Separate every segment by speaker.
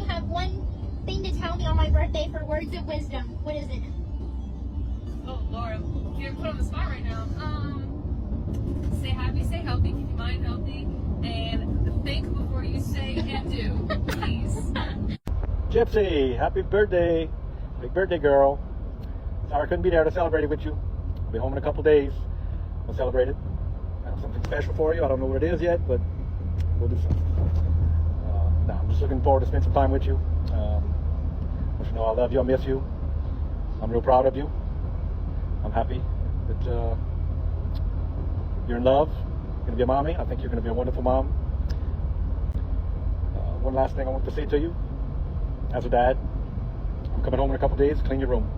Speaker 1: you have one thing to tell me on my birthday for words of wisdom. What is it?
Speaker 2: Oh, Laura, you're put on the spot right now. Stay happy, stay healthy, keep your mind healthy, and think before you say and do, please.
Speaker 3: Gypsy, happy birthday. Big birthday, girl. Sorry I couldn't be there to celebrate it with you. I'll be home in a couple days. We'll celebrate it. I have something special for you. I don't know what it is yet, but we'll do something. I'm just looking forward to spend some time with you. Want you to know I love you, I miss you. I'm real proud of you. I'm happy that you're in love. You're going to be a mommy. I think you're going to be a wonderful mom. One last thing I want to say to you. As a dad, I'm coming home in a couple days to clean your room.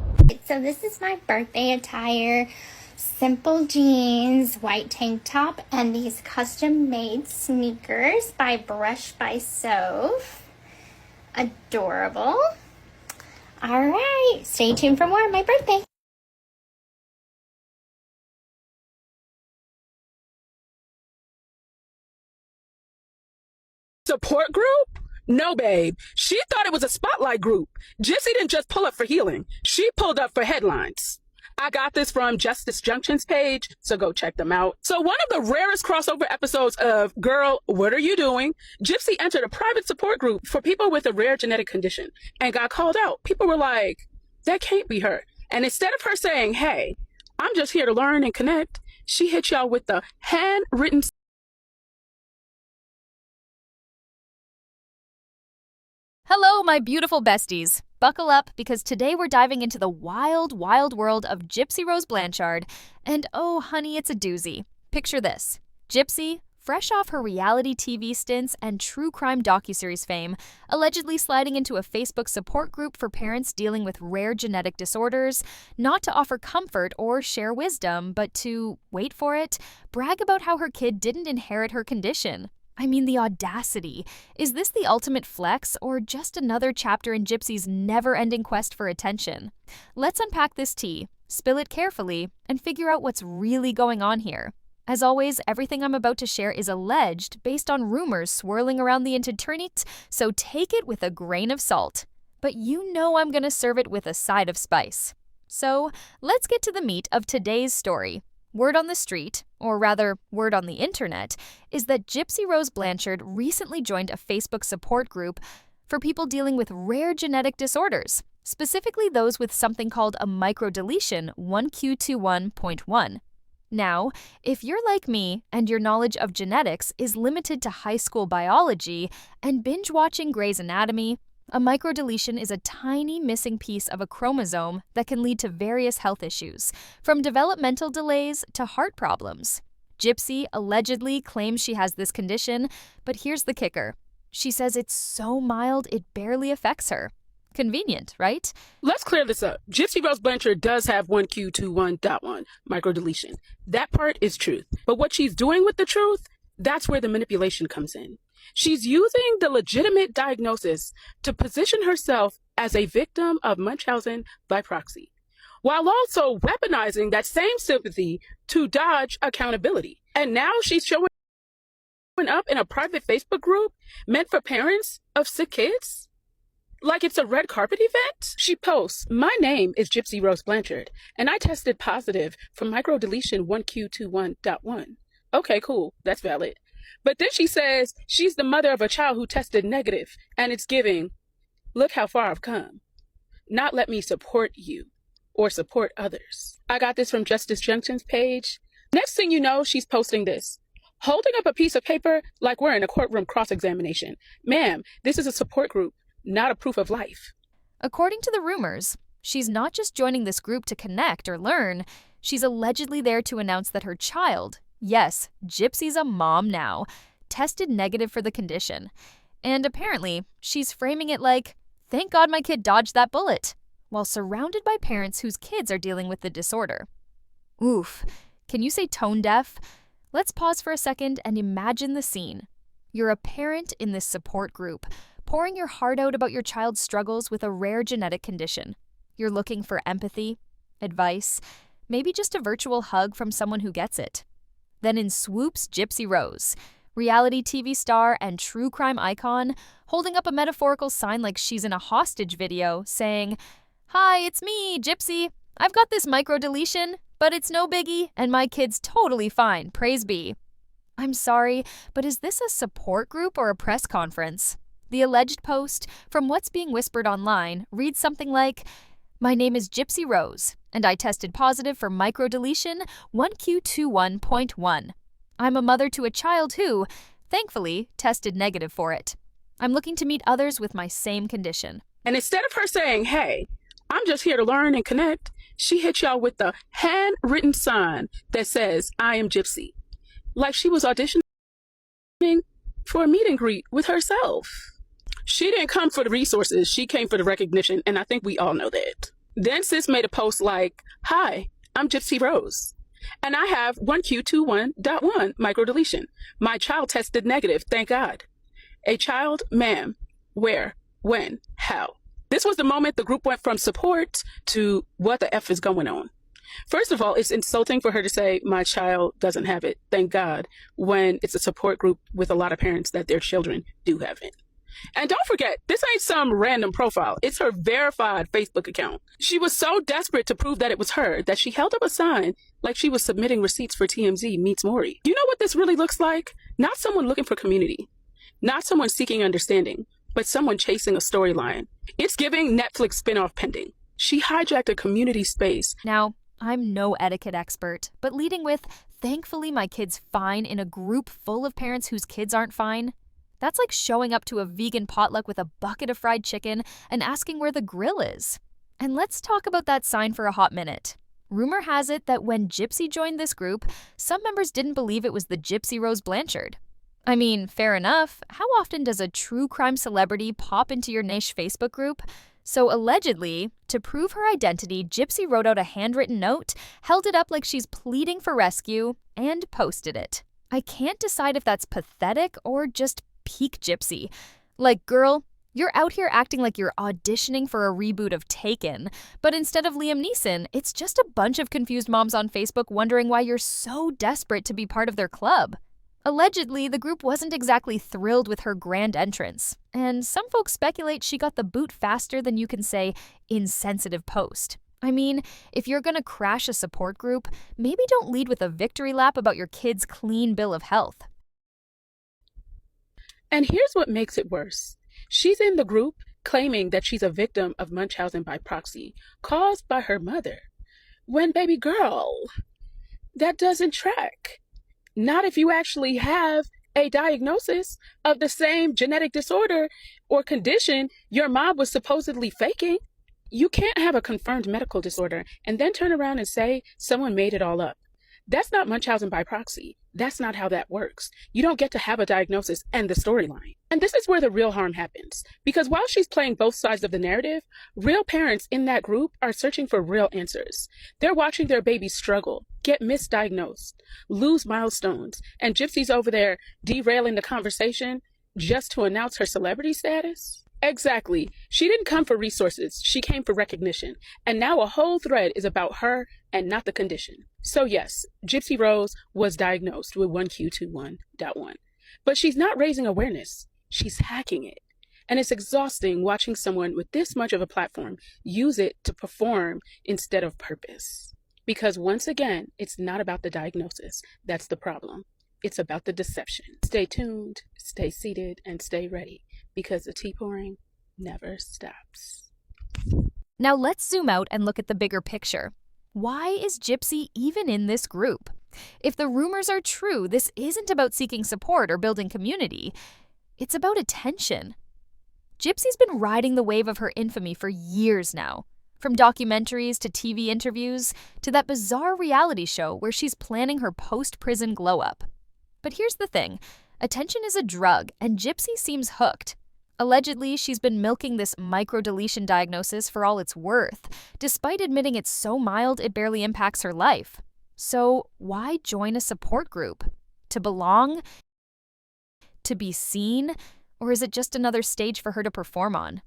Speaker 1: So this is my birthday attire. Simple jeans, white tank top, and these custom-made sneakers by Brush by Soph. Adorable. All right, stay tuned for more on my birthday.
Speaker 4: Support group? No, babe. She thought it was a spotlight group. Gypsy didn't just pull up for healing. She pulled up for headlines. I got this from Justice Junction's page, so go check them out. So one of the rarest crossover episodes of Girl, What Are You Doing? Gypsy entered a private support group for people with a rare genetic condition and got called out. People were like, that can't be her. And instead of her saying, hey, I'm just here to learn and connect, she hit y'all with the handwritten.
Speaker 5: Hello, my beautiful besties. Buckle up, because today we're diving into the wild, wild world of Gypsy Rose Blanchard. And oh, honey, it's a doozy. Picture this. Gypsy, fresh off her reality TV stints and true crime docuseries fame, allegedly sliding into a Facebook support group for parents dealing with rare genetic disorders, not to offer comfort or share wisdom, but to, wait for it, brag about how her kid didn't inherit her condition. I mean, the audacity. Is this the ultimate flex, or just another chapter in Gypsy's never-ending quest for attention? Let's unpack this tea, spill it carefully, and figure out what's really going on here. As always, everything I'm about to share is alleged based on rumors swirling around the internet, so take it with a grain of salt. But you know I'm gonna serve it with a side of spice. So, let's get to the meat of today's story. Word on the street, or rather, word on the internet, is that Gypsy Rose Blanchard recently joined a Facebook support group for people dealing with rare genetic disorders, specifically those with something called a microdeletion 1q21.1. Now, if you're like me and your knowledge of genetics is limited to high school biology and binge-watching Grey's Anatomy, a microdeletion is a tiny missing piece of a chromosome that can lead to various health issues, from developmental delays to heart problems. Gypsy allegedly claims she has this condition, but here's the kicker. She says it's so mild it barely affects her. Convenient, right?
Speaker 4: Let's clear this up. Gypsy Rose Blanchard does have 1q21.1 microdeletion. That part is truth. But what she's doing with the truth, that's where the manipulation comes in. She's using the legitimate diagnosis to position herself as a victim of Munchausen by proxy, while also weaponizing that same sympathy to dodge accountability. And now she's showing up in a private Facebook group meant for parents of sick kids? Like it's a red carpet event? She posts, my name is Gypsy Rose Blanchard, and I tested positive for microdeletion 1q21.1. Okay, cool. That's valid. But then she says she's the mother of a child who tested negative, and it's giving, look how far I've come. Not let me support you or support others. I got this from Justice Junction's page. Next thing you know, she's posting this, holding up a piece of paper like we're in a courtroom cross-examination. Ma'am, this is a support group, not a proof of life.
Speaker 5: According to the rumors, she's not just joining this group to connect or learn, she's allegedly there to announce that her child, yes, Gypsy's a mom now, tested negative for the condition. And apparently, she's framing it like, thank God my kid dodged that bullet, while surrounded by parents whose kids are dealing with the disorder. Oof, can you say tone deaf? Let's pause for a second and imagine the scene. You're a parent in this support group, pouring your heart out about your child's struggles with a rare genetic condition. You're looking for empathy, advice, maybe just a virtual hug from someone who gets it. Then in swoops Gypsy Rose, reality TV star and true crime icon, holding up a metaphorical sign like she's in a hostage video saying, "Hi, it's me, Gypsy. I've got this micro-deletion, but it's no biggie, and my kid's totally fine, praise be." I'm sorry, but is this a support group or a press conference? The alleged post, from what's being whispered online, reads something like, "My name is Gypsy Rose, and I tested positive for microdeletion 1Q21.1. I'm a mother to a child who, thankfully, tested negative for it. I'm looking to meet others with my same condition."
Speaker 4: And instead of her saying, "Hey, I'm just here to learn and connect," she hit y'all with the handwritten sign that says, "I am Gypsy." Like she was auditioning for a meet and greet with herself. She didn't come for the resources, she came for the recognition, and I think we all know that. Then sis made a post like, "Hi, I'm Gypsy Rose, and I have 1Q21.1 microdeletion. My child tested negative, thank God." A child? Ma'am. Where? When? How? This was the moment the group went from support to what the F is going on. First of all, it's insulting for her to say, "My child doesn't have it, thank God," when it's a support group with a lot of parents that their children do have it. And don't forget, this ain't some random profile. It's her verified Facebook account. She was so desperate to prove that it was her that she held up a sign like she was submitting receipts for TMZ meets Maury. You know what this really looks like? Not someone looking for community, not someone seeking understanding, but someone chasing a storyline. It's giving Netflix spinoff pending. She hijacked a community space.
Speaker 5: Now, I'm no etiquette expert, but leading with, "Thankfully my kid's fine," in a group full of parents whose kids aren't fine, that's like showing up to a vegan potluck with a bucket of fried chicken and asking where the grill is. And let's talk about that sign for a hot minute. Rumor has it that when Gypsy joined this group, some members didn't believe it was the Gypsy Rose Blanchard. I mean, fair enough. How often does a true crime celebrity pop into your niche Facebook group? So allegedly, to prove her identity, Gypsy wrote out a handwritten note, held it up like she's pleading for rescue, and posted it. I can't decide if that's pathetic or just peak Gypsy. Like, girl, you're out here acting like you're auditioning for a reboot of Taken, but instead of Liam Neeson, it's just a bunch of confused moms on Facebook wondering why you're so desperate to be part of their club. Allegedly, the group wasn't exactly thrilled with her grand entrance, and some folks speculate she got the boot faster than you can say insensitive post. I mean, if you're gonna crash a support group, maybe don't lead with a victory lap about your kid's clean bill of health.
Speaker 4: And here's what makes it worse. She's in the group claiming that she's a victim of Munchausen by proxy, caused by her mother. When, baby girl, that doesn't track. Not if you actually have a diagnosis of the same genetic disorder or condition your mom was supposedly faking. You can't have a confirmed medical disorder and then turn around and say someone made it all up. That's not Munchausen by proxy. That's not how that works. You don't get to have a diagnosis and the storyline. And this is where the real harm happens. Because while she's playing both sides of the narrative, real parents in that group are searching for real answers. They're watching their babies struggle, get misdiagnosed, lose milestones, and Gypsy's over there derailing the conversation just to announce her celebrity status? Exactly. She didn't come for resources. She came for recognition. And now a whole thread is about her and not the condition. So yes, Gypsy Rose was diagnosed with 1Q21.1. But she's not raising awareness. She's hacking it. And it's exhausting watching someone with this much of a platform use it to perform instead of purpose. Because once again, it's not about the diagnosis. That's the problem. It's about the deception. Stay tuned, stay seated, and stay ready, because the tea pouring never stops.
Speaker 5: Now let's zoom out and look at the bigger picture. Why is Gypsy even in this group? If the rumors are true, this isn't about seeking support or building community. It's about attention. Gypsy's been riding the wave of her infamy for years now. From documentaries to TV interviews to that bizarre reality show where she's planning her post-prison glow-up. But here's the thing. Attention is a drug, and Gypsy seems hooked. Allegedly, she's been milking this microdeletion diagnosis for all it's worth, despite admitting it's so mild it barely impacts her life. So why join a support group? To belong? To be seen? Or is it just another stage for her to perform on?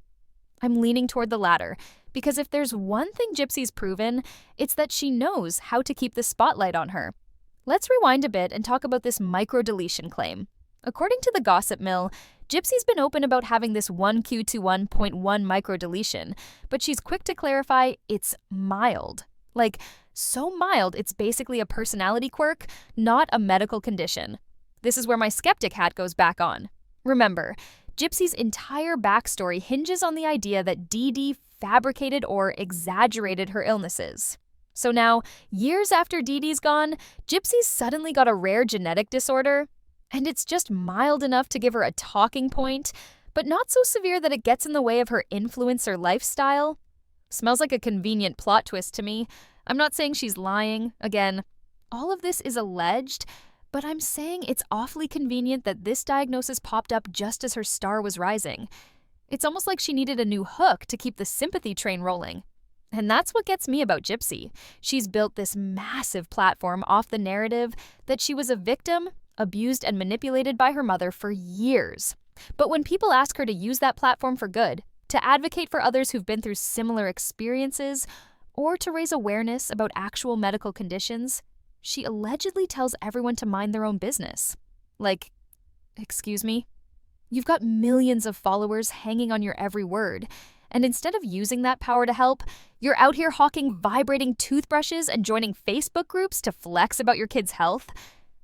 Speaker 5: I'm leaning toward the latter, because if there's one thing Gypsy's proven, it's that she knows how to keep the spotlight on her. Let's rewind a bit and talk about this microdeletion claim. According to the gossip mill, Gypsy's been open about having this 1Q21.1 microdeletion, but she's quick to clarify it's mild. Like, so mild it's basically a personality quirk, not a medical condition. This is where my skeptic hat goes back on. Remember, Gypsy's entire backstory hinges on the idea that Dee Dee fabricated or exaggerated her illnesses. So now, years after Dee Dee's gone, Gypsy's suddenly got a rare genetic disorder, and it's just mild enough to give her a talking point, but not so severe that it gets in the way of her influencer lifestyle. Smells like a convenient plot twist to me. I'm not saying she's lying. Again, all of this is alleged, but I'm saying it's awfully convenient that this diagnosis popped up just as her star was rising. It's almost like she needed a new hook to keep the sympathy train rolling. And that's what gets me about Gypsy. She's built this massive platform off the narrative that she was a victim, abused and manipulated by her mother for years. But when people ask her to use that platform for good, to advocate for others who've been through similar experiences, or to raise awareness about actual medical conditions, she allegedly tells everyone to mind their own business. Like, excuse me? You've got millions of followers hanging on your every word, and instead of using that power to help, you're out here hawking vibrating toothbrushes and joining Facebook groups to flex about your kid's health.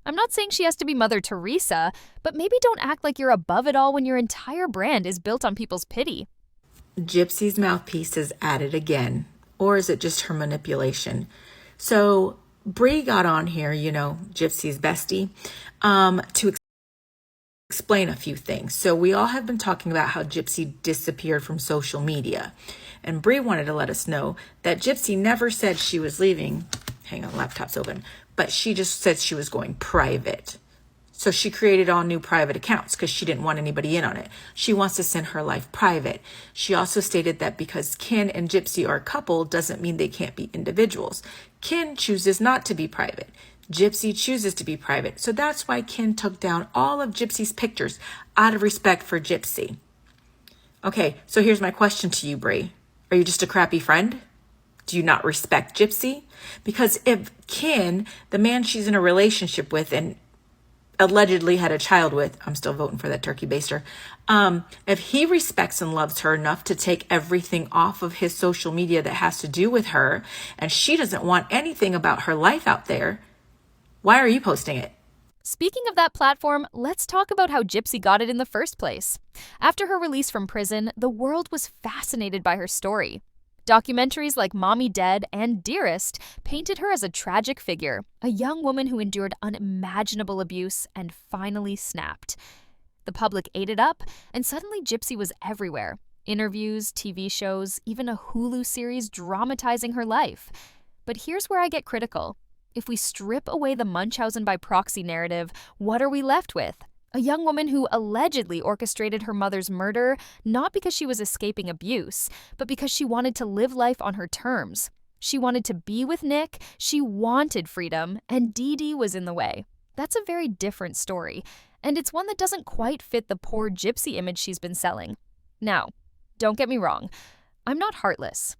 Speaker 5: I'm not saying she has to be Mother Teresa, but maybe don't act like you're above it all when your entire brand is built on people's pity.
Speaker 6: Gypsy's mouthpiece is at it again. Or is it just her manipulation? So Bree got on here, Gypsy's bestie, to explain a few things. So we all have been talking about how Gypsy disappeared from social media. And Bree wanted to let us know that Gypsy never said she was leaving. Hang on, laptop's open. But she just said she was going private. So she created all new private accounts because she didn't want anybody in on it. She wants to send her life private. She also stated that because Ken and Gypsy are a couple doesn't mean they can't be individuals. Ken chooses not to be private. Gypsy chooses to be private. So that's why Ken took down all of Gypsy's pictures out of respect for Gypsy. Okay, so here's my question to you, Bree. Are you just a crappy friend? Do you not respect Gypsy? Because if Ken, the man she's in a relationship with and allegedly had a child with, I'm still voting for that turkey baster, if he respects and loves her enough to take everything off of his social media that has to do with her, and she doesn't want anything about her life out there, why are you posting it?
Speaker 5: Speaking of that platform, let's talk about how Gypsy got it in the first place. After her release from prison, the world was fascinated by her story. Documentaries like Mommy Dead and Dearest painted her as a tragic figure, a young woman who endured unimaginable abuse and finally snapped. The public ate it up, and suddenly Gypsy was everywhere. Interviews, TV shows, even a Hulu series dramatizing her life. But here's where I get critical. If we strip away the Munchausen by proxy narrative, what are we left with? A young woman who allegedly orchestrated her mother's murder, not because she was escaping abuse, but because she wanted to live life on her terms. She wanted to be with Nick, she wanted freedom, and Dee Dee was in the way. That's a very different story, and it's one that doesn't quite fit the poor Gypsy image she's been selling. Now, don't get me wrong, I'm not heartless.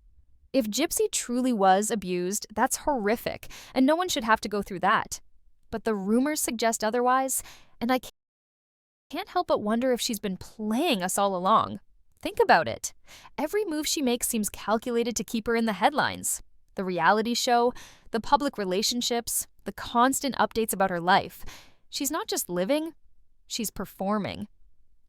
Speaker 5: If Gypsy truly was abused, that's horrific, and no one should have to go through that. But the rumors suggest otherwise, and I can't help but wonder if she's been playing us all along. Think about it. Every move she makes seems calculated to keep her in the headlines. The reality show, the public relationships, the constant updates about her life. She's not just living, she's performing.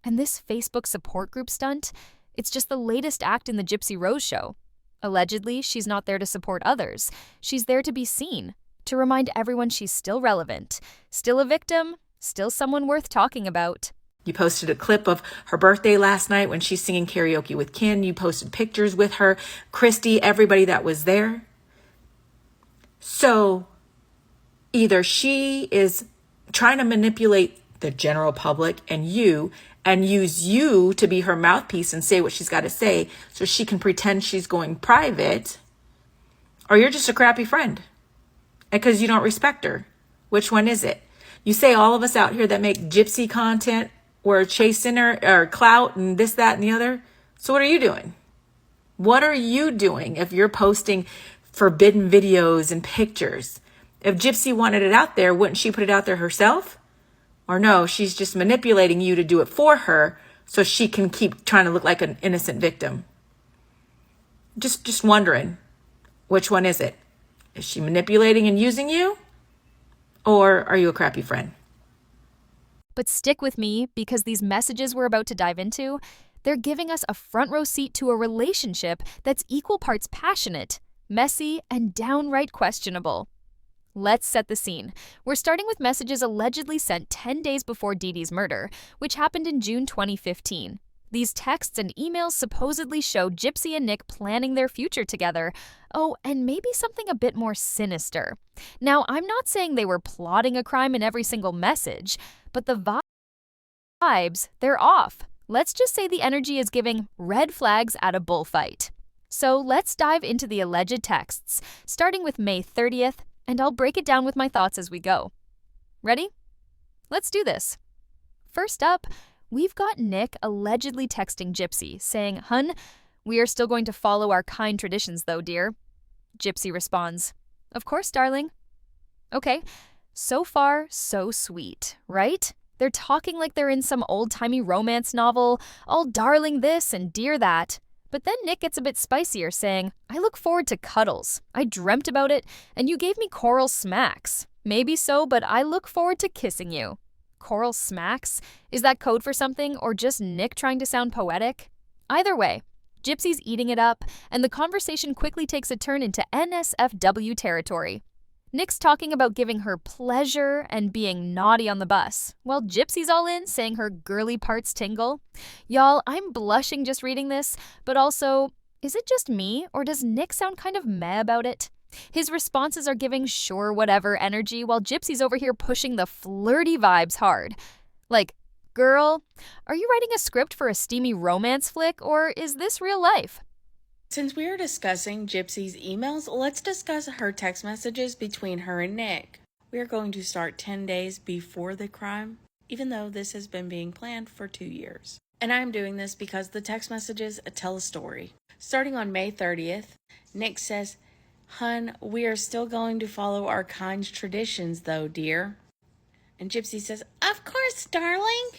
Speaker 5: And this Facebook support group stunt, it's just the latest act in the Gypsy Rose show. Allegedly, she's not there to support others. She's there to be seen, to remind everyone she's still relevant, still a victim, still someone worth talking about.
Speaker 6: You posted a clip of her birthday last night when she's singing karaoke with Ken. You posted pictures with her, Christy, everybody that was there. So either she is trying to manipulate the general public and use you to be her mouthpiece and say what she's got to say so she can pretend she's going private, or you're just a crappy friend because you don't respect her. Which one is it? You say all of us out here that make Gypsy content, we're chasing her or clout and this, that, and the other. So what are you doing? What are you doing if you're posting forbidden videos and pictures? If Gypsy wanted it out there, wouldn't she put it out there herself? Or no, she's just manipulating you to do it for her so she can keep trying to look like an innocent victim. Just wondering, which one is it? Is she manipulating and using you? Or are you a crappy friend?
Speaker 5: But stick with me, because these messages we're about to dive into, they're giving us a front row seat to a relationship that's equal parts passionate, messy, and downright questionable. Let's set the scene. We're starting with messages allegedly sent 10 days before Dee Dee's murder, which happened in June 2015. These texts and emails supposedly show Gypsy and Nick planning their future together. Oh, and maybe something a bit more sinister. Now, I'm not saying they were plotting a crime in every single message, but the vibes, they're off. Let's just say the energy is giving red flags at a bullfight. So let's dive into the alleged texts, starting with May 30th, and I'll break it down with my thoughts as we go. Ready? Let's do this. First up, we've got Nick allegedly texting Gypsy, saying, "Hun, we are still going to follow our kind traditions though, dear." Gypsy responds, "Of course, darling." Okay, so far, so sweet, right? They're talking like they're in some old-timey romance novel, all darling this and dear that. But then Nick gets a bit spicier, saying, "I look forward to cuddles. I dreamt about it, and you gave me coral smacks. Maybe so, but I look forward to kissing you." Coral smacks? Is that code for something, or just Nick trying to sound poetic? Either way, Gypsy's eating it up, and the conversation quickly takes a turn into NSFW territory. Nick's talking about giving her pleasure and being naughty on the bus, while Gypsy's all in, saying her girly parts tingle. Y'all, I'm blushing just reading this, but also, is it just me, or does Nick sound kind of meh about it? His responses are giving sure whatever energy, while Gypsy's over here pushing the flirty vibes hard. Like, girl, are you writing a script for a steamy romance flick, or is this real life?
Speaker 7: Since we are discussing Gypsy's emails, let's discuss her text messages between her and Nick. We are going to start 10 days before the crime, even though this has been being planned for 2 years. And I'm doing this because the text messages tell a story. Starting on May 30th, Nick says, "Hun, we are still going to follow our kind traditions though, dear." And Gypsy says, "Of course, darling."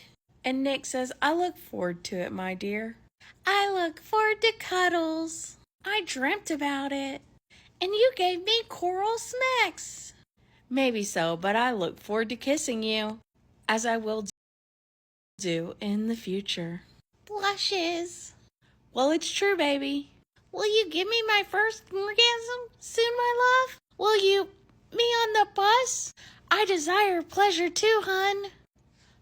Speaker 7: And Nick says, "I look forward to it, my dear. I look forward to cuddles. I dreamt about it. And you gave me coral smacks." Maybe so, but I look forward to kissing you, as I will do in the future. Blushes. Well, it's true, baby. Will you give me my first orgasm soon, my love? Will you me on the bus? I desire pleasure too, hun.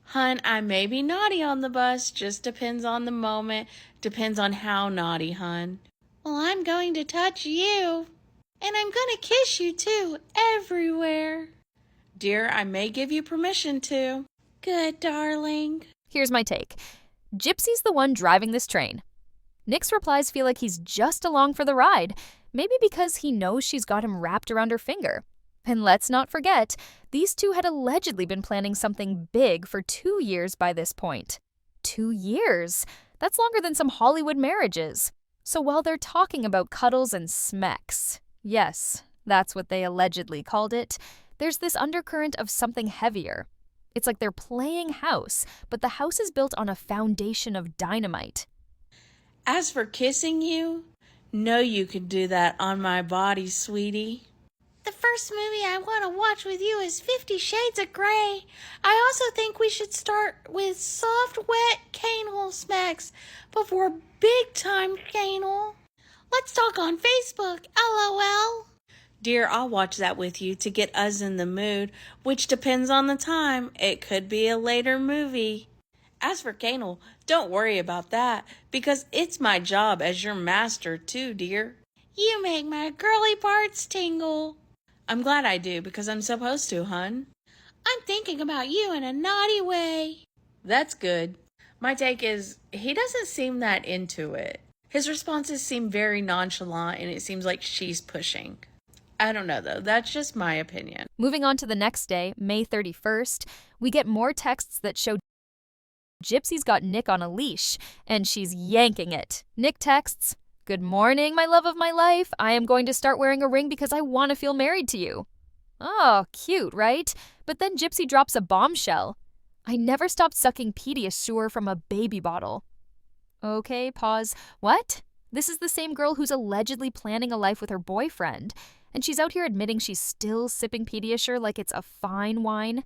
Speaker 7: Hun, I may be naughty on the bus, just depends on the moment, depends on how naughty, hun. Well, I'm going to touch you, and I'm going to kiss you too, everywhere. Dear, I may give you permission to. Good, darling.
Speaker 5: Here's my take. Gypsy's the one driving this train. Nick's replies feel like he's just along for the ride, maybe because he knows she's got him wrapped around her finger. And let's not forget, these two had allegedly been planning something big for 2 years by this point. 2 years? That's longer than some Hollywood marriages. So while they're talking about cuddles and smecks, yes, that's what they allegedly called it, there's this undercurrent of something heavier. It's like they're playing house, but the house is built on a foundation of dynamite.
Speaker 7: As for kissing you, no, you could do that on my body, sweetie. The first movie I want to watch with you is 50 Shades of Grey. I also think we should start with soft, wet canal smacks before big-time canal. Let's talk on Facebook, LOL. Dear, I'll watch that with you to get us in the mood, which depends on the time. It could be a later movie. As for canal, don't worry about that, because it's my job as your master too, dear. You make my girly parts tingle. I'm glad I do, because I'm supposed to, hun. I'm thinking about you in a naughty way. That's good. My take is, he doesn't seem that into it. His responses seem very nonchalant, and it seems like she's pushing. I don't know, though. That's just my opinion.
Speaker 5: Moving on to the next day, May 31st, we get more texts that show Gypsy's got Nick on a leash, and she's yanking it. Nick texts, "Good morning, my love of my life. I am going to start wearing a ring because I want to feel married to you." Oh, cute, right? But then Gypsy drops a bombshell. I never stopped sucking Pediasure from a baby bottle. Okay, pause. What? This is the same girl who's allegedly planning a life with her boyfriend, and she's out here admitting she's still sipping Pediasure like it's a fine wine?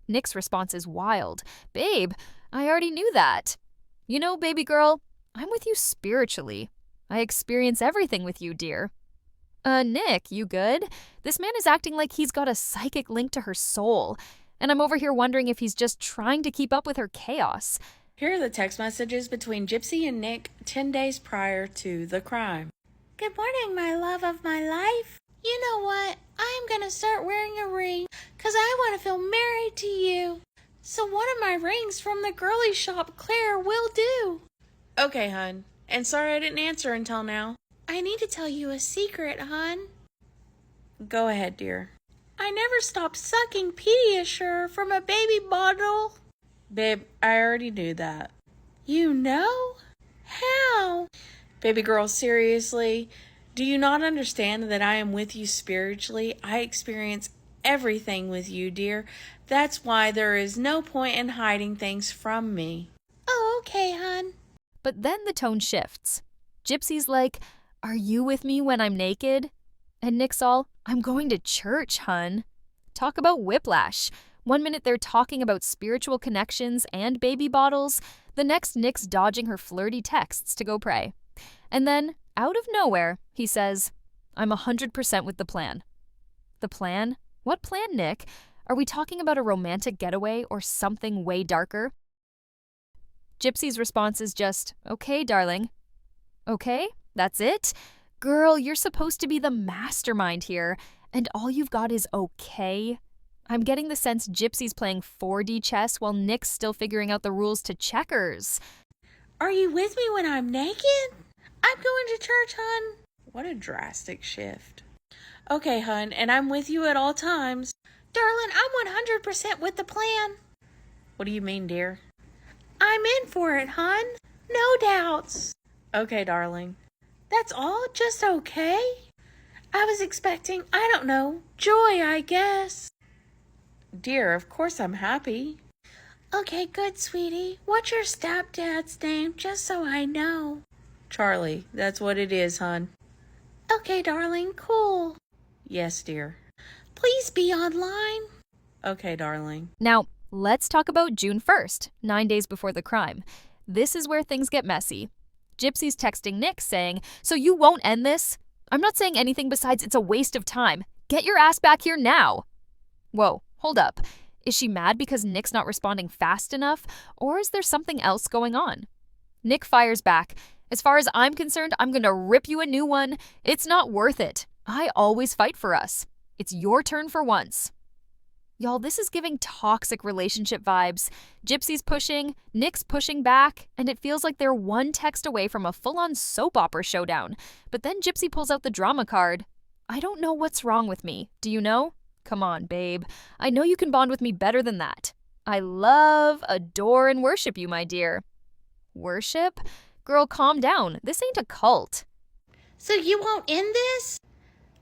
Speaker 5: Nick's response is wild. Babe, I already knew that. You know, baby girl, I'm with you spiritually. I experience everything with you, dear. Nick, you good? This man is acting like he's got a psychic link to her soul, and I'm over here wondering if he's just trying to keep up with her chaos.
Speaker 7: Here are the text messages between Gypsy and Nick 10 days prior to the crime.
Speaker 8: Good morning, my love of my life. You know what? I'm gonna start wearing a ring because I want to feel married to you. So one of my rings from the girly shop, Claire, will do.
Speaker 7: Okay, hun. And sorry I didn't answer until now.
Speaker 8: I need to tell you a secret, hon.
Speaker 7: Go ahead, dear.
Speaker 8: I never stopped sucking Pediasure from a baby bottle.
Speaker 7: Babe, I already knew that.
Speaker 8: You know? How?
Speaker 7: Baby girl, seriously, do you not understand that I am with you spiritually? I experience everything with you, dear. That's why there is no point in hiding things from me.
Speaker 8: Oh, okay, hon.
Speaker 5: But then the tone shifts. Gypsy's like, are you with me when I'm naked? And Nick's all, I'm going to church, hun. Talk about whiplash. One minute they're talking about spiritual connections and baby bottles. The next, Nick's dodging her flirty texts to go pray. And then, out of nowhere, he says, I'm 100% with the plan. The plan? What plan, Nick? Are we talking about a romantic getaway or something way darker? Gypsy's response is just, okay, darling. Okay, that's it? Girl, you're supposed to be the mastermind here, and all you've got is okay? I'm getting the sense Gypsy's playing 4D chess while Nick's still figuring out the rules to checkers.
Speaker 8: Are you with me when I'm naked? I'm going to church, hon.
Speaker 7: What a drastic shift. Okay, hun, and I'm with you at all times.
Speaker 8: Darling, I'm 100% with the plan.
Speaker 7: What do you mean, dear?
Speaker 8: I'm in for it, hon. No doubts.
Speaker 7: Okay, darling.
Speaker 8: That's all? Just okay? I was expecting, I don't know, joy, I guess.
Speaker 7: Dear, of course I'm happy.
Speaker 8: Okay, good, sweetie. What's your stepdad's name, just so I know?
Speaker 7: Charlie, that's what it is, hon.
Speaker 8: Okay, darling, cool.
Speaker 7: Yes, dear.
Speaker 8: Please be online.
Speaker 7: Okay, darling.
Speaker 5: Now, let's talk about June 1st, 9 days before the crime. This is where things get messy. Gypsy's texting Nick saying, so you won't end this? I'm not saying anything besides it's a waste of time. Get your ass back here now. Whoa, hold up. Is she mad because Nick's not responding fast enough? Or is there something else going on? Nick fires back. As far as I'm concerned, I'm gonna rip you a new one. It's not worth it. I always fight for us. It's your turn for once. Y'all, this is giving toxic relationship vibes. Gypsy's pushing, Nick's pushing back, and it feels like they're one text away from a full-on soap opera showdown. But then Gypsy pulls out the drama card. I don't know what's wrong with me. Do you know? Come on, babe. I know you can bond with me better than that. I love, adore, and worship you, my dear. Worship? Girl, calm down. This ain't a cult.
Speaker 8: So you won't end this?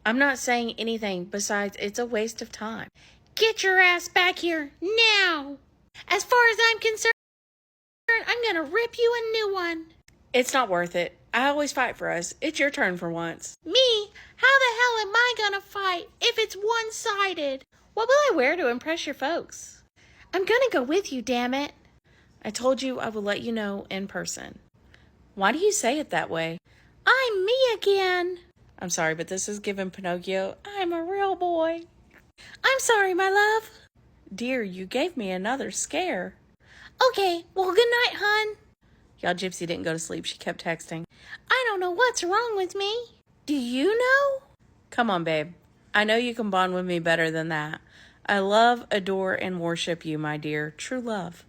Speaker 7: I'm not saying anything besides it's a waste of time.
Speaker 8: Get your ass back here now. As far as I'm concerned, I'm gonna rip you a new one.
Speaker 7: It's not worth it. I always fight for us. It's your turn for once.
Speaker 8: Me? How the hell am I gonna fight if it's one-sided?
Speaker 7: What will I wear to impress your folks?
Speaker 8: I'm gonna go with you, damn it.
Speaker 7: I told you I would let you know in person. Why do you say it that way?
Speaker 8: I'm me again.
Speaker 7: I'm sorry, but this is giving Pinocchio, I'm a real boy.
Speaker 8: I'm sorry, my love.
Speaker 7: Dear, you gave me another scare.
Speaker 8: Okay, well, good night, hon.
Speaker 7: Y'all, Gypsy didn't go to sleep. She kept texting.
Speaker 8: I don't know what's wrong with me. Do you know?
Speaker 7: Come on, babe. I know you can bond with me better than that. I love, adore, and worship you, my dear. True love.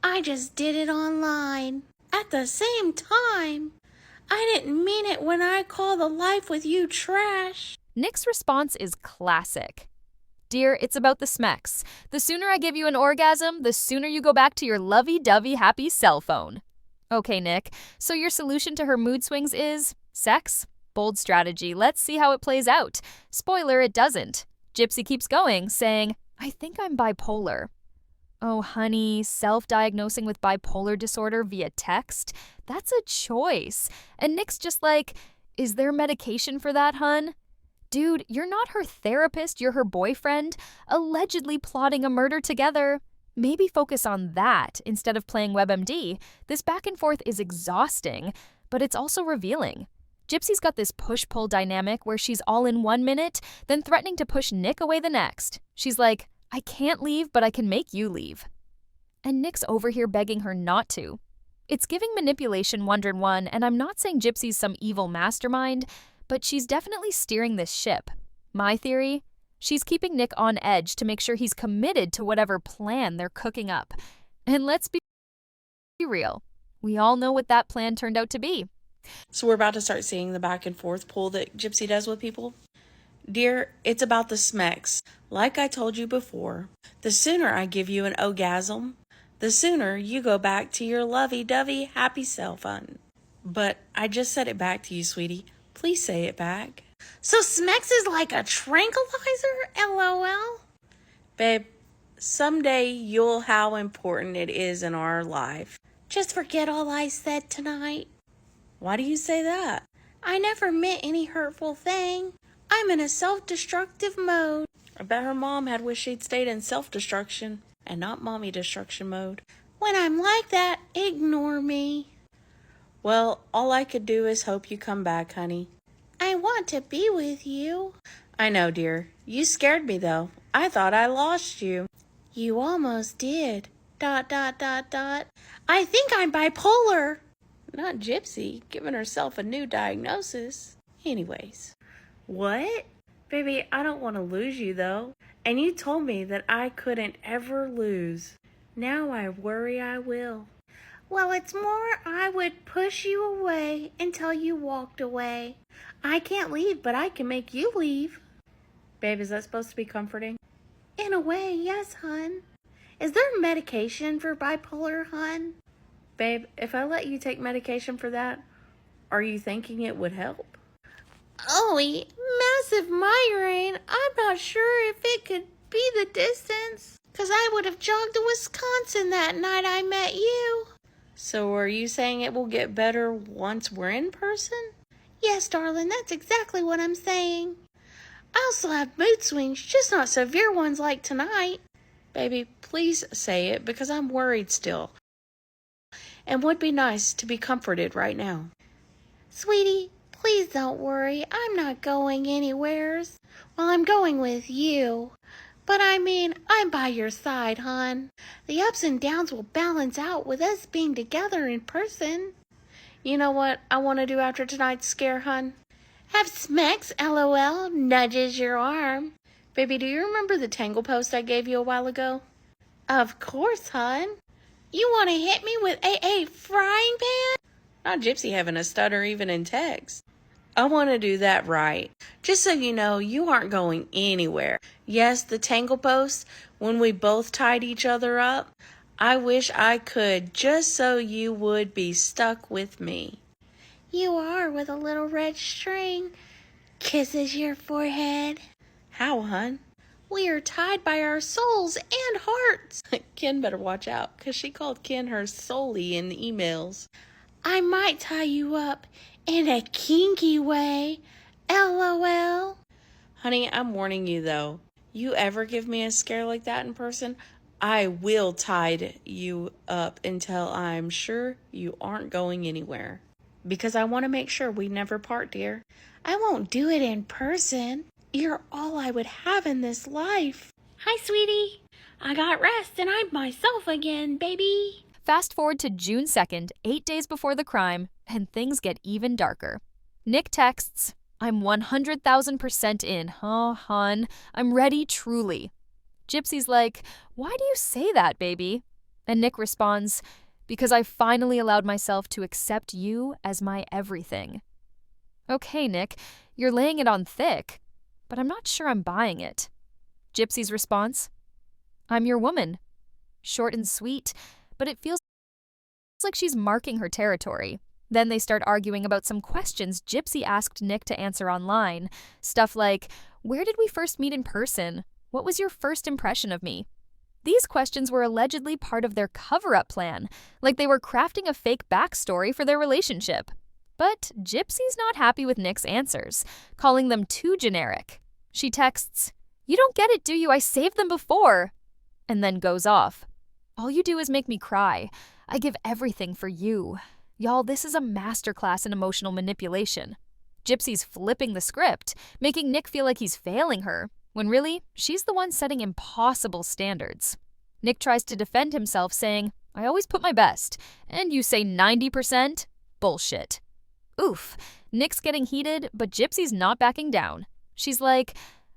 Speaker 8: I just did it online. At the same time. I didn't mean it when I call the life with you trash.
Speaker 5: Nick's response is classic. Dear, it's about the smecks. The sooner I give you an orgasm, the sooner you go back to your lovey-dovey happy cell phone. Okay, Nick, so your solution to her mood swings is sex? Bold strategy. Let's see how it plays out. Spoiler, it doesn't. Gypsy keeps going, saying, I think I'm bipolar. Oh, honey, self-diagnosing with bipolar disorder via text? That's a choice. And Nick's just like, is there medication for that, hun? Dude, you're not her therapist, you're her boyfriend, allegedly plotting a murder together. Maybe focus on that instead of playing WebMD. This back and forth is exhausting, but it's also revealing. Gypsy's got this push-pull dynamic where she's all in 1 minute, then threatening to push Nick away the next. She's like, I can't leave, but I can make you leave. And Nick's over here begging her not to. It's giving manipulation 101, and I'm not saying Gypsy's some evil mastermind, but she's definitely steering this ship. My theory? She's keeping Nick on edge to make sure he's committed to whatever plan they're cooking up. And let's be real. We all know what that plan turned out to be.
Speaker 7: So we're about to start seeing the back and forth pull that Gypsy does with people. Dear, it's about the smecks. Like I told you before, the sooner I give you an orgasm, the sooner you go back to your lovey-dovey happy self, hun. But I just said it back to you, sweetie. Please say it back.
Speaker 8: So Smex is like a tranquilizer? LOL.
Speaker 7: Babe, someday you'll how important it is in our life.
Speaker 8: Just forget all I said tonight.
Speaker 7: Why do you say that?
Speaker 8: I never meant any hurtful thing. I'm in a self-destructive mode.
Speaker 7: I bet her mom had wished she'd stayed in self-destruction and not mommy destruction mode.
Speaker 8: When I'm like that, ignore me.
Speaker 7: Well, all I could do is hope you come back, honey.
Speaker 8: I want to be with you.
Speaker 7: I know, dear. You scared me, though. I thought I lost you.
Speaker 8: You almost did. ... I think I'm bipolar.
Speaker 7: Not Gypsy, giving herself a new diagnosis. Anyways. What? Baby, I don't want to lose you, though. And you told me that I couldn't ever lose. Now I worry I will.
Speaker 8: Well, it's more I would push you away until you walked away. I can't leave, but I can make you leave.
Speaker 7: Babe, is that supposed to be comforting?
Speaker 8: In a way, yes, hun. Is there medication for bipolar, hun?
Speaker 7: Babe, if I let you take medication for that, are you thinking it would help?
Speaker 8: Ollie, massive migraine. I'm not sure if it could be the distance. 'Cause I would have jogged to Wisconsin that night I met you.
Speaker 7: So are you saying it will get better once we're in person?
Speaker 8: Yes, darling, that's exactly what I'm saying. I also have mood swings, just not severe ones like tonight.
Speaker 7: Baby, please say it because I'm worried still. And would be nice to be comforted right now.
Speaker 8: Sweetie, please don't worry. I'm not going anywheres. Well, I'm going with you. But I mean, I'm by your side, hon. The ups and downs will balance out with us being together in person.
Speaker 7: You know what I want to do after tonight's scare, hun?
Speaker 8: Have smacks, LOL, nudges your arm.
Speaker 7: Baby, do you remember the tangle post I gave you a while ago?
Speaker 8: Of course, hon. You want to hit me with a frying pan?
Speaker 7: Not Gypsy having a stutter even in text. I want to do that right. Just so you know, you aren't going anywhere. Yes, the tangle post, when we both tied each other up, I wish I could just so you would be stuck with me.
Speaker 8: You are with a little red string. Kisses your forehead.
Speaker 7: How, hun?
Speaker 8: We are tied by our souls and hearts.
Speaker 7: Ken better watch out, because she called Ken her soully in the emails.
Speaker 8: I might tie you up in a kinky way. LOL.
Speaker 7: Honey, I'm warning you, though. You ever give me a scare like that in person, I will tie you up until I'm sure you aren't going anywhere. Because I want to make sure we never part, dear.
Speaker 8: I won't do it in person. You're all I would have in this life. Hi, sweetie. I got rest and I'm myself again, baby.
Speaker 5: Fast forward to June 2nd, 8 days before the crime, and things get even darker. Nick texts, I'm 100,000% in. Oh, hon, I'm ready truly. Gypsy's like, why do you say that, baby? And Nick responds, because I finally allowed myself to accept you as my everything. Okay, Nick, you're laying it on thick, but I'm not sure I'm buying it. Gypsy's response, I'm your woman. Short and sweet, but it feels like she's marking her territory. Then they start arguing about some questions Gypsy asked Nick to answer online. Stuff like, where did we first meet in person? What was your first impression of me? These questions were allegedly part of their cover-up plan, like they were crafting a fake backstory for their relationship. But Gypsy's not happy with Nick's answers, calling them too generic. She texts, "You don't get it, do you? I saved them before," and then goes off. "All you do is make me cry. I give everything for you." Y'all, this is a masterclass in emotional manipulation. Gypsy's flipping the script, making Nick feel like he's failing her, when really, she's the one setting impossible standards. Nick tries to defend himself, saying, "I always put my best," and you say 90%? Bullshit. Oof, Nick's getting heated, but Gypsy's not backing down. She's like,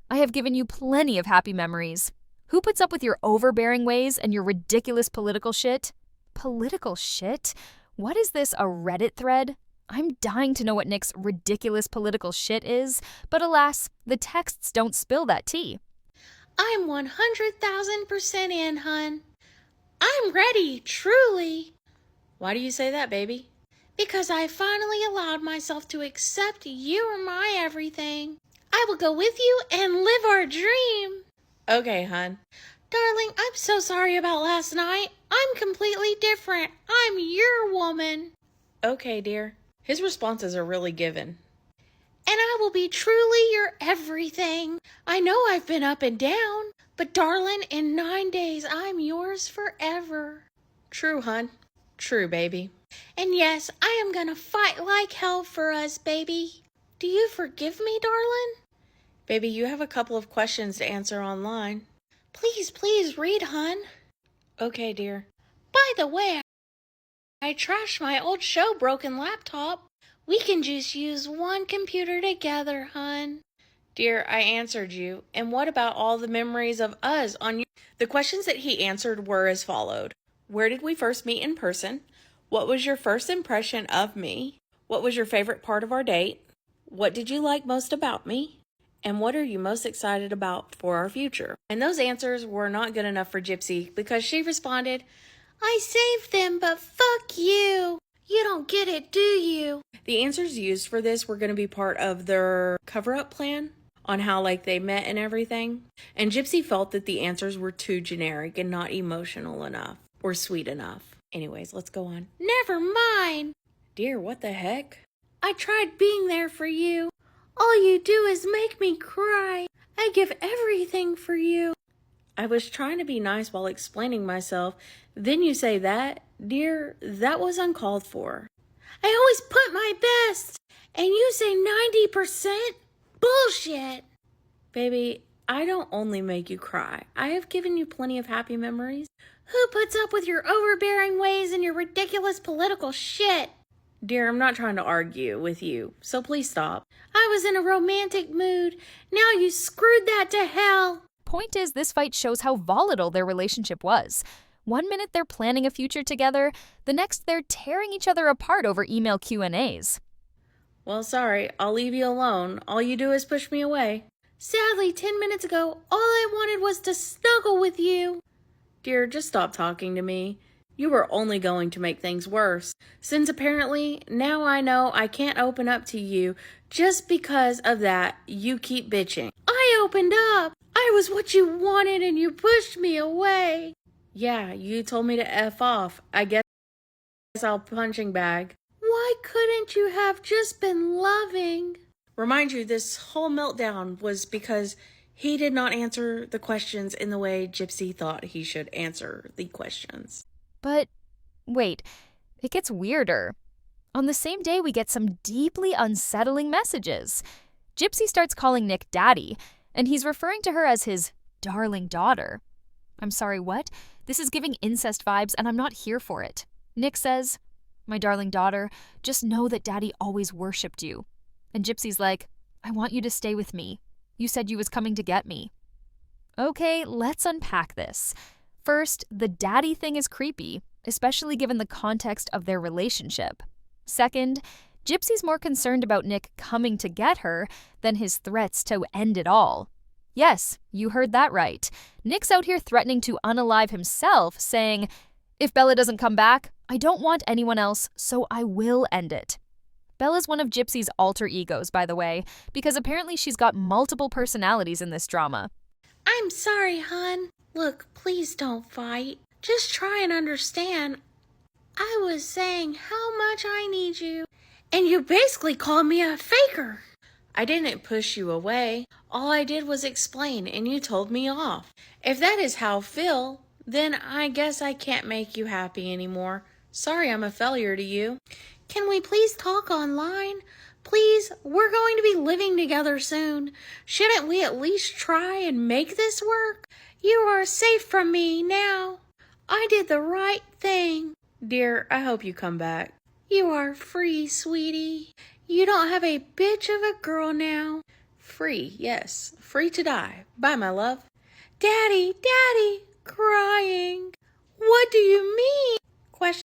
Speaker 5: "I have given you plenty of happy memories. Who puts up with your overbearing ways and your ridiculous political shit?" Political shit? What is this, a Reddit thread? I'm dying to know what Nick's ridiculous political shit is, but alas, the texts don't spill that tea.
Speaker 8: I'm 100,000% in, hun. I'm ready, truly.
Speaker 7: Why do you say that, baby?
Speaker 8: Because I finally allowed myself to accept you are my everything. I will go with you and live our dream.
Speaker 7: Okay, hun.
Speaker 8: Darling, I'm so sorry about last night. I'm completely different. I'm your woman.
Speaker 7: Okay, dear. His responses are really given.
Speaker 8: And I will be truly your everything. I know I've been up and down, but darling, in 9 days, I'm yours forever.
Speaker 7: True, hun. True, baby.
Speaker 8: And yes, I am gonna fight like hell for us, baby. Do you forgive me, darling?
Speaker 7: Baby, you have a couple of questions to answer online.
Speaker 8: Please read, hun.
Speaker 7: Okay, dear.
Speaker 8: By the way, I trashed my old show broken laptop. We can just use one computer together, hun.
Speaker 7: Dear, I answered you. And what about all the memories of us on you? The questions that he answered were as followed. Where did we first meet in person? What was your first impression of me? What was your favorite part of our date? What did you like most about me? And what are you most excited about for our future? And those answers were not good enough for Gypsy because she responded,
Speaker 8: I saved them, but fuck you. You don't get it, do you?
Speaker 7: The answers used for this were going to be part of their cover-up plan on how they met and everything. And Gypsy felt that the answers were too generic and not emotional enough or sweet enough. Anyways, let's go on.
Speaker 8: Never mind.
Speaker 7: Dear, what the heck?
Speaker 8: I tried being there for you. All you do is make me cry. I give everything for you.
Speaker 7: I was trying to be nice while explaining myself. Then you say that? Dear, that was uncalled for.
Speaker 8: I always put my best. And you say 90%? Bullshit.
Speaker 7: Baby, I don't only make you cry. I have given you plenty of happy memories.
Speaker 8: Who puts up with your overbearing ways and your ridiculous political shit?
Speaker 7: Dear, I'm not trying to argue with you, so please stop.
Speaker 8: I was in a romantic mood. Now you screwed that to hell.
Speaker 5: Point is, this fight shows how volatile their relationship was. 1 minute they're planning a future together, the next they're tearing each other apart over email Q&As.
Speaker 7: Well, sorry, I'll leave you alone. All you do is push me away.
Speaker 8: Sadly, 10 minutes ago, all I wanted was to snuggle with you.
Speaker 7: Dear, just stop talking to me. You were only going to make things worse, since apparently now I know I can't open up to you. Just because of that, you keep bitching.
Speaker 8: I opened up. I was what you wanted and you pushed me away.
Speaker 7: Yeah, you told me to F off. I guess I'll punching bag.
Speaker 8: Why couldn't you have just been loving?
Speaker 7: Remind you, this whole meltdown was because he did not answer the questions in the way Gypsy thought he should answer the questions.
Speaker 5: But wait, it gets weirder. On the same day, we get some deeply unsettling messages. Gypsy starts calling Nick daddy, and he's referring to her as his darling daughter. I'm sorry, what? This is giving incest vibes, and I'm not here for it. Nick says, my darling daughter, just know that daddy always worshipped you. And Gypsy's like, I want you to stay with me. You said you was coming to get me. Okay, let's unpack this. First, the daddy thing is creepy, especially given the context of their relationship. Second, Gypsy's more concerned about Nick coming to get her than his threats to end it all. Yes, you heard that right. Nick's out here threatening to unalive himself, saying, if Bella doesn't come back, I don't want anyone else, so I will end it. Bella's one of Gypsy's alter egos, by the way, because apparently she's got multiple personalities in this drama.
Speaker 8: I'm sorry, hon. Look, please don't fight. Just try and understand. I was saying how much I need you, and you basically called me a faker.
Speaker 7: I didn't push you away. All I did was explain, and you told me off. If that is how I feel, then I guess I can't make you happy anymore. Sorry I'm a failure to you.
Speaker 8: Can we please talk online? Please, we're going to be living together soon. Shouldn't we at least try and make this work? You are safe from me now. I did the right thing.
Speaker 7: Dear, I hope you come back.
Speaker 8: You are free, sweetie. You don't have a bitch of a girl now.
Speaker 7: Free, yes. Free to die. Bye, my love.
Speaker 8: Daddy, Daddy, crying. What do you mean? Question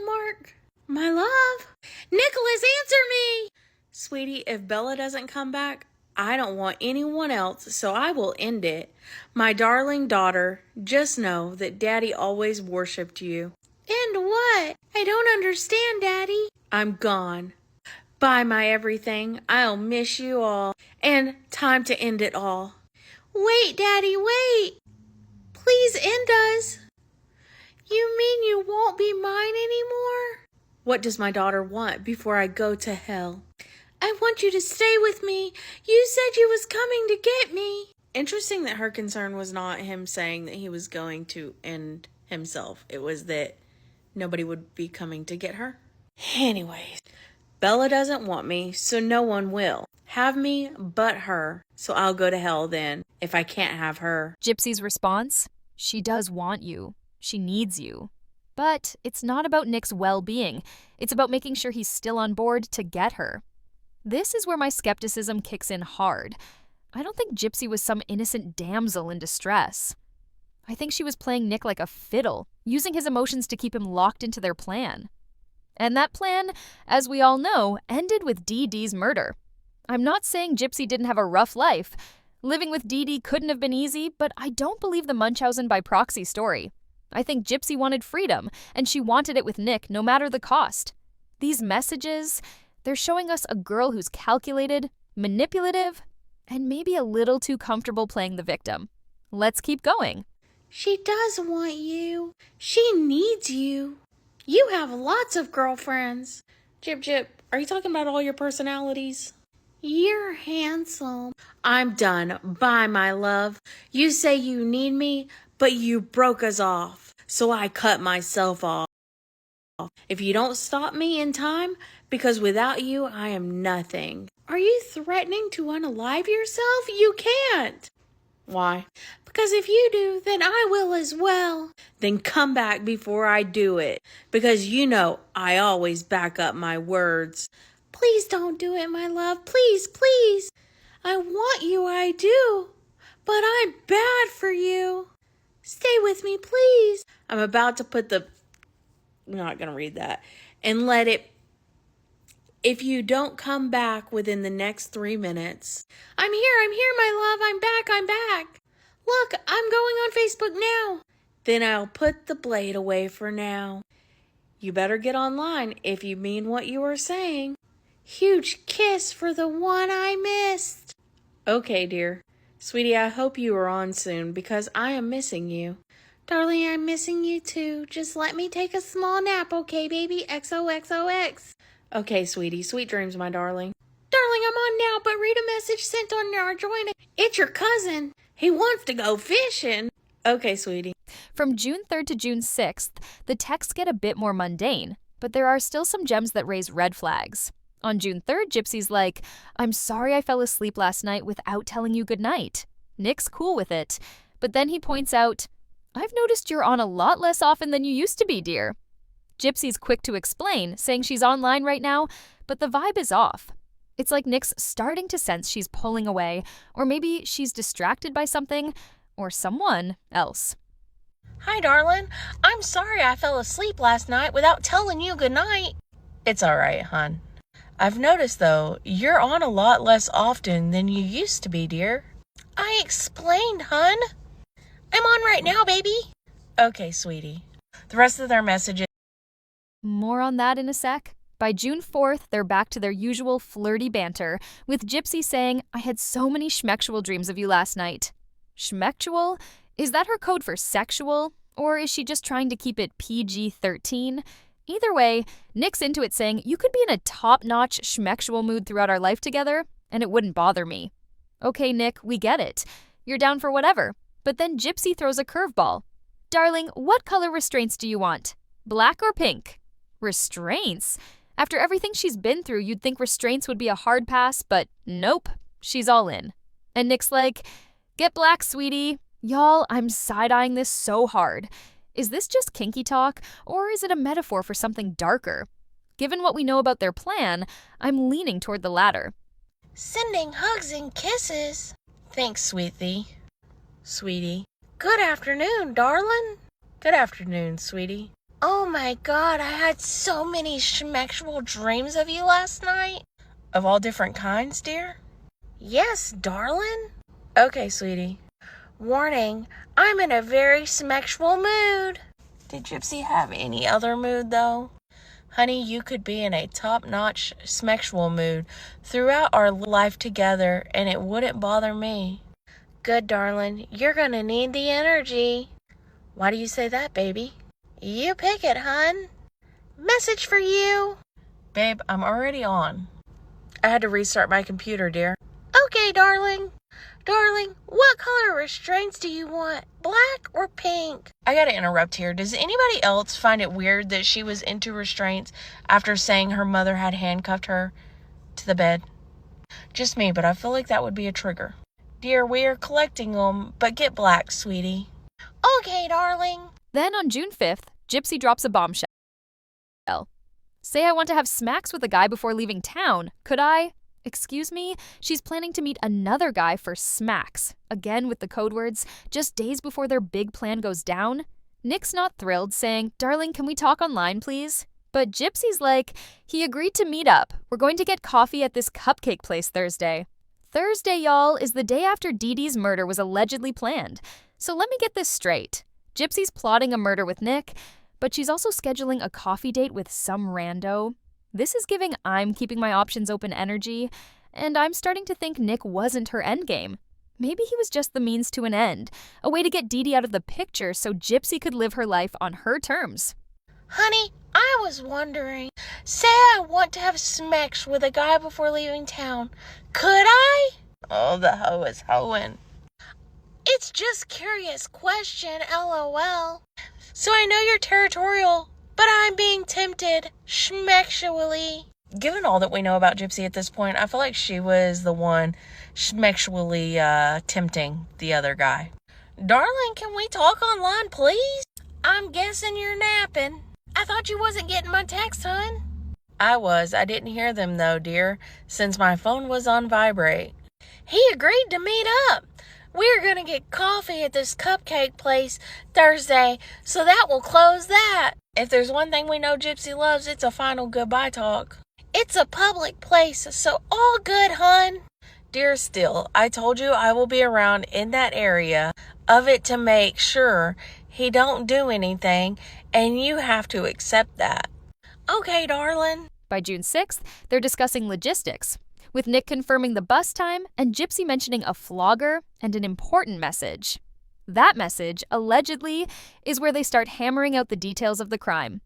Speaker 8: mark. My love. Nicholas, answer me.
Speaker 7: Sweetie, if Bella doesn't come back, I don't want anyone else, so I will end it. My darling daughter, just know that Daddy always worshipped you.
Speaker 8: And what? I don't understand, Daddy.
Speaker 7: I'm gone. Bye, my everything. I'll miss you all. And time to end it all.
Speaker 8: Wait, Daddy, wait. Please end us. You mean you won't be mine anymore?
Speaker 7: What does my daughter want before I go to hell?
Speaker 8: I want you to stay with me. You said you was coming to get me.
Speaker 7: Interesting that her concern was not him saying that he was going to end himself. It was that nobody would be coming to get her. Anyways, Bella doesn't want me, so no one will. Have me but her, so I'll go to hell then, if I can't have her.
Speaker 5: Gypsy's response? She does want you. She needs you. But it's not about Nick's well-being. It's about making sure he's still on board to get her. This is where my skepticism kicks in hard. I don't think Gypsy was some innocent damsel in distress. I think she was playing Nick like a fiddle, using his emotions to keep him locked into their plan. And that plan, as we all know, ended with Dee Dee's murder. I'm not saying Gypsy didn't have a rough life. Living with Dee Dee couldn't have been easy, but I don't believe the Munchausen by proxy story. I think Gypsy wanted freedom, and she wanted it with Nick no matter the cost. These messages, they're showing us a girl who's calculated, manipulative, and maybe a little too comfortable playing the victim. Let's keep going.
Speaker 8: She does want you. She needs you. You have lots of girlfriends.
Speaker 7: Jip, are you talking about all your personalities?
Speaker 8: You're handsome.
Speaker 7: I'm done. Bye, my love. You say you need me, but you broke us off, so I cut myself off. If you don't stop me in time, because without you, I am nothing.
Speaker 8: Are you threatening to unalive yourself? You can't.
Speaker 7: Why?
Speaker 8: Because if you do, then I will as well.
Speaker 7: Then come back before I do it, because you know I always back up my words.
Speaker 8: Please don't do it, my love. Please, please. I want you, I do. But I'm bad for you. Stay with me, please.
Speaker 7: I'm about to put I'm not going to read that. And let it... If you don't come back within the next 3 minutes...
Speaker 8: I'm here, my love. I'm back. Look, I'm going on Facebook now.
Speaker 7: Then I'll put the blade away for now. You better get online if you mean what you are saying.
Speaker 8: Huge kiss for the one I missed.
Speaker 7: Okay, dear. Sweetie, I hope you are on soon because I am missing you.
Speaker 8: Darling, I'm missing you too. Just let me take a small nap, okay, baby? XOXOX.
Speaker 7: Okay, sweetie. Sweet dreams, my darling.
Speaker 8: Darling, I'm on now, but read a message sent on our joint. It's your cousin. He wants to go fishing.
Speaker 7: Okay, sweetie.
Speaker 5: From June 3rd to June 6th, the texts get a bit more mundane, but there are still some gems that raise red flags. On June 3rd, Gypsy's like, I'm sorry I fell asleep last night without telling you goodnight. Nick's cool with it, but then he points out, I've noticed you're on a lot less often than you used to be, dear. Gypsy's quick to explain, saying she's online right now, but the vibe is off. It's like Nick's starting to sense she's pulling away, or maybe she's distracted by something, or someone else.
Speaker 8: Hi, darling. I'm sorry I fell asleep last night without telling you goodnight.
Speaker 7: It's all right, hon. I've noticed, though, you're on a lot less often than you used to be, dear.
Speaker 8: I explained, hun. I'm on right now, baby.
Speaker 7: Okay, sweetie. The rest of their messages...
Speaker 5: More on that in a sec. By June 4th, they're back to their usual flirty banter, with Gypsy saying, I had so many schmectual dreams of you last night. Schmectual? Is that her code for sexual, or is she just trying to keep it PG-13? Either way, Nick's into it, saying, you could be in a top-notch schmexual mood throughout our life together, and it wouldn't bother me. Okay, Nick, we get it. You're down for whatever. But then Gypsy throws a curveball. Darling, what color restraints do you want? Black or pink? Restraints? After everything she's been through, you'd think restraints would be a hard pass, but nope, she's all in. And Nick's like, get black, sweetie. Y'all, I'm side-eyeing this so hard. Is this just kinky talk, or is it a metaphor for something darker? Given what we know about their plan, I'm leaning toward the latter.
Speaker 8: Sending hugs and kisses. Thanks, sweetie. Sweetie. Good afternoon, darling.
Speaker 7: Good afternoon, sweetie.
Speaker 8: Oh my God, I had so many schmexual dreams of you last night.
Speaker 7: Of all different kinds, dear?
Speaker 8: Yes, darling.
Speaker 7: Okay, sweetie.
Speaker 8: Warning, I'm in a very schmexual mood.
Speaker 7: Did Gypsy have any other mood, though? Honey, you could be in a top-notch schmexual mood throughout our life together, and it wouldn't bother me.
Speaker 8: Good, darling. You're gonna need the energy.
Speaker 7: Why do you say that, baby?
Speaker 8: You pick it, hun. Message for you.
Speaker 7: Babe, I'm already on. I had to restart my computer, dear.
Speaker 8: Okay, darling. Darling, what color restraints do you want? Black or pink?
Speaker 7: I gotta interrupt here. Does anybody else find it weird that she was into restraints after saying her mother had handcuffed her to the bed? Just me, but I feel like that would be a trigger. Dear, we are collecting them, but get black, sweetie.
Speaker 8: Okay, darling.
Speaker 5: Then on June 5th, Gypsy drops a bombshell. Say I want to have smacks with a guy before leaving town. Could I? Excuse me? She's planning to meet another guy for smacks. Again with the code words, just days before their big plan goes down. Nick's not thrilled, saying, darling, can we talk online, please? But Gypsy's like, he agreed to meet up. We're going to get coffee at this cupcake place Thursday. Thursday, y'all, is the day after Dee Dee's murder was allegedly planned. So let me get this straight. Gypsy's plotting a murder with Nick, but she's also scheduling a coffee date with some rando. This is giving I'm keeping my options open energy, and I'm starting to think Nick wasn't her endgame. Maybe he was just the means to an end, a way to get Dee Dee out of the picture so Gypsy could live her life on her terms.
Speaker 8: Honey, I was wondering, say I want to have smacks with a guy before leaving town. Could I?
Speaker 7: Oh, the hoe is hoeing.
Speaker 8: It's just curious question, LOL. So I know you're territorial, but I'm being tempted, schmexually.
Speaker 7: Given all that we know about Gypsy at this point, I feel like she was the one schmexually tempting the other guy.
Speaker 8: Darling, can we talk online, please? I'm guessing you're napping. I thought you wasn't getting my text, hun.
Speaker 7: I was. I didn't hear them, though, dear, since my phone was on vibrate.
Speaker 8: He agreed to meet up. We're gonna get coffee at this cupcake place Thursday, so that will close that.
Speaker 7: If there's one thing we know Gypsy loves, it's a final goodbye talk.
Speaker 8: It's a public place, so all good, hun.
Speaker 7: Dear, still, I told you I will be around in that area of it to make sure he don't do anything, and you have to accept that.
Speaker 8: Okay, darling.
Speaker 5: By June 6th, they're discussing logistics, with Nick confirming the bus time and Gypsy mentioning a flogger and an important message. That message, allegedly, is where they start hammering out the details of the crime.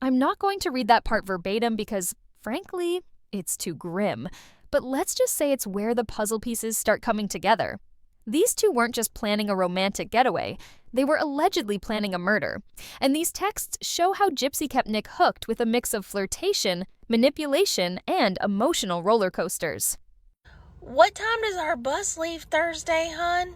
Speaker 5: I'm not going to read that part verbatim because, frankly, it's too grim, but let's just say it's where the puzzle pieces start coming together. These two weren't just planning a romantic getaway, they were allegedly planning a murder. And these texts show how Gypsy kept Nick hooked with a mix of flirtation, manipulation, and emotional roller coasters.
Speaker 8: What time does our bus leave Thursday, hun?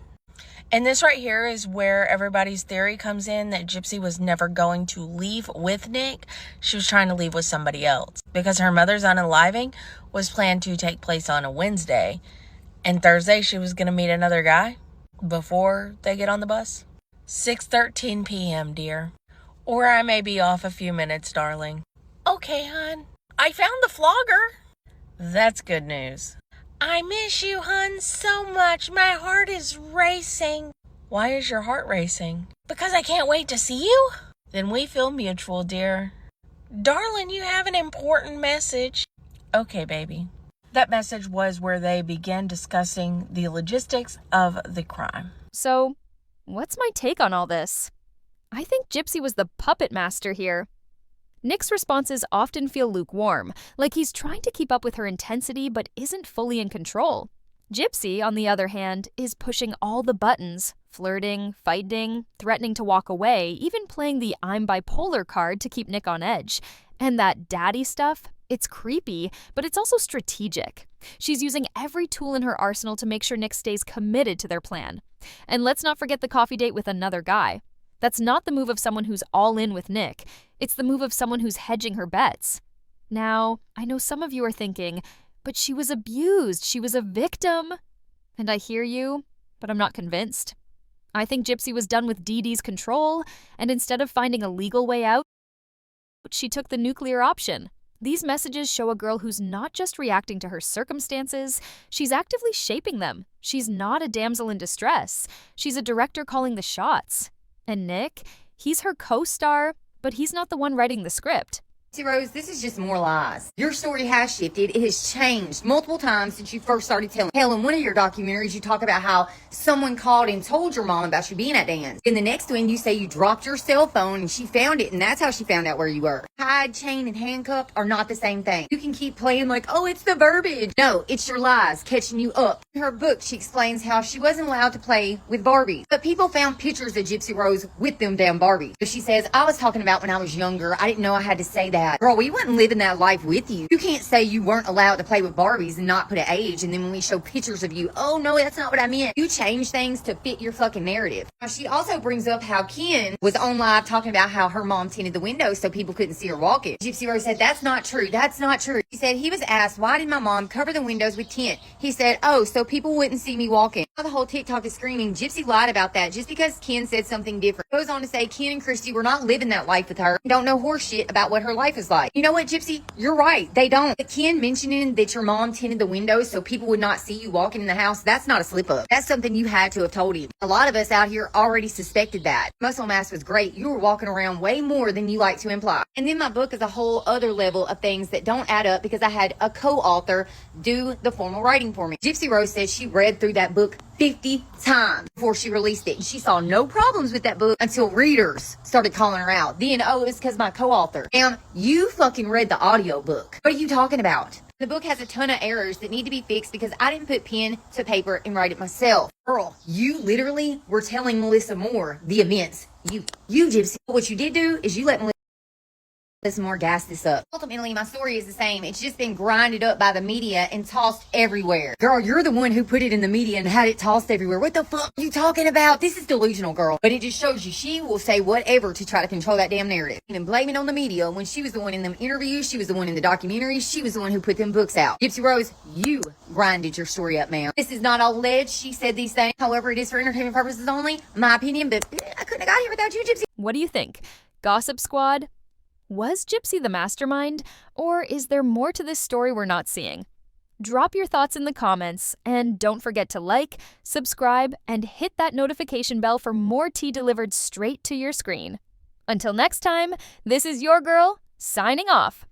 Speaker 7: And this right here is where everybody's theory comes in that Gypsy was never going to leave with Nick. She was trying to leave with somebody else because her mother's unaliving was planned to take place on a Wednesday. And Thursday she was going to meet another guy before they get on the bus. 6:13 p.m., dear. Or I may be off a few minutes, darling.
Speaker 8: Okay, hun. I found the flogger.
Speaker 7: That's good news.
Speaker 8: I miss you, hun, so much. My heart is racing.
Speaker 7: Why is your heart racing?
Speaker 8: Because I can't wait to see you.
Speaker 7: Then we feel mutual, dear.
Speaker 8: Darling, you have an important message.
Speaker 7: Okay, baby. That message was where they began discussing the logistics of the crime.
Speaker 5: So, What's my take on all this? I think Gypsy was the puppet master here. Nick's responses often feel lukewarm, like he's trying to keep up with her intensity but isn't fully in control. Gypsy, on the other hand, is pushing all the buttons, flirting, fighting, threatening to walk away, even playing the I'm bipolar card to keep Nick on edge. And that daddy stuff, it's creepy, but it's also strategic. She's using every tool in her arsenal to make sure Nick stays committed to their plan. And let's not forget the coffee date with another guy. That's not the move of someone who's all in with Nick. It's the move of someone who's hedging her bets. Now, I know some of you are thinking, but she was abused. She was a victim. And I hear you, but I'm not convinced. I think Gypsy was done with Dee Dee's control, and instead of finding a legal way out, she took the nuclear option. These messages show a girl who's not just reacting to her circumstances, she's actively shaping them. She's not a damsel in distress. She's a director calling the shots. And Nick, he's her co-star, but he's not the one writing the script.
Speaker 9: Gypsy Rose, this is just more lies. Your story has shifted. It has changed multiple times since you first started telling. Hell, in one of your documentaries, you talk about how someone called and told your mom about you being at dance. In the next one, you say you dropped your cell phone and she found it, and that's how she found out where you were. Tied, chain, and handcuffed are not the same thing. You can keep playing like, oh, it's the verbiage. No, it's your lies catching you up. In her book, she explains how she wasn't allowed to play with Barbies, but people found pictures of Gypsy Rose with them damn Barbies. So she says, I was talking about when I was younger. I didn't know I had to say that. Girl, we wasn't living that life with you. You can't say you weren't allowed to play with Barbies and not put an age, and then when we show pictures of you, oh no, that's not what I meant. You change things to fit your fucking narrative. Now, she also brings up how Ken was on live talking about how her mom tinted the windows so people couldn't see her walking. Gypsy Rose said, that's not true. That's not true. He said he was asked, why did my mom cover the windows with tint? He said, oh, so people wouldn't see me walking. Now the whole TikTok is screaming, Gypsy lied about that just because Ken said something different. Goes on to say Ken and Christy were not living that life with her. Don't know horse shit about what her life is like. You know what, Gypsy? You're right. They don't. But Ken mentioning that your mom tinted the windows so people would not see you walking in the house, that's not a slip up. That's something you had to have told him. A lot of us out here already suspected that. Muscle mass was great. You were walking around way more than you like to imply. And then my book is a whole other level of things that don't add up because I had a co-author do the formal writing for me. Gypsy Rose says she read through that book 50 times before she released it. And she saw no problems with that book until readers started calling her out. Then, oh, it was because my co-author. Damn, you fucking read the audio book. What are you talking about? The book has a ton of errors that need to be fixed because I didn't put pen to paper and write it myself. Girl, you literally were telling Melissa Moore the events. You Gypsy. What you did do is you let Melissa Moore gas this up. Ultimately, my story is the same. It's just been grinded up by the media and tossed everywhere. Girl, you're the one who put it in the media and had it tossed everywhere. What the fuck are you talking about? This is delusional, girl. But it just shows you she will say whatever to try to control that damn narrative. And blame it on the media when she was the one in them interviews. She was the one in the documentaries. She was the one who put them books out. Gypsy Rose, you grinded your story up, ma'am. This is not all alleged. She said these things. However, it is for entertainment purposes only. My opinion, but I couldn't have got here without you, Gypsy.
Speaker 5: What do you think? Gossip Squad? Was Gypsy the mastermind, or is there more to this story we're not seeing? Drop your thoughts in the comments, and don't forget to like, subscribe, and hit that notification bell for more tea delivered straight to your screen. Until next time, this is your girl, signing off.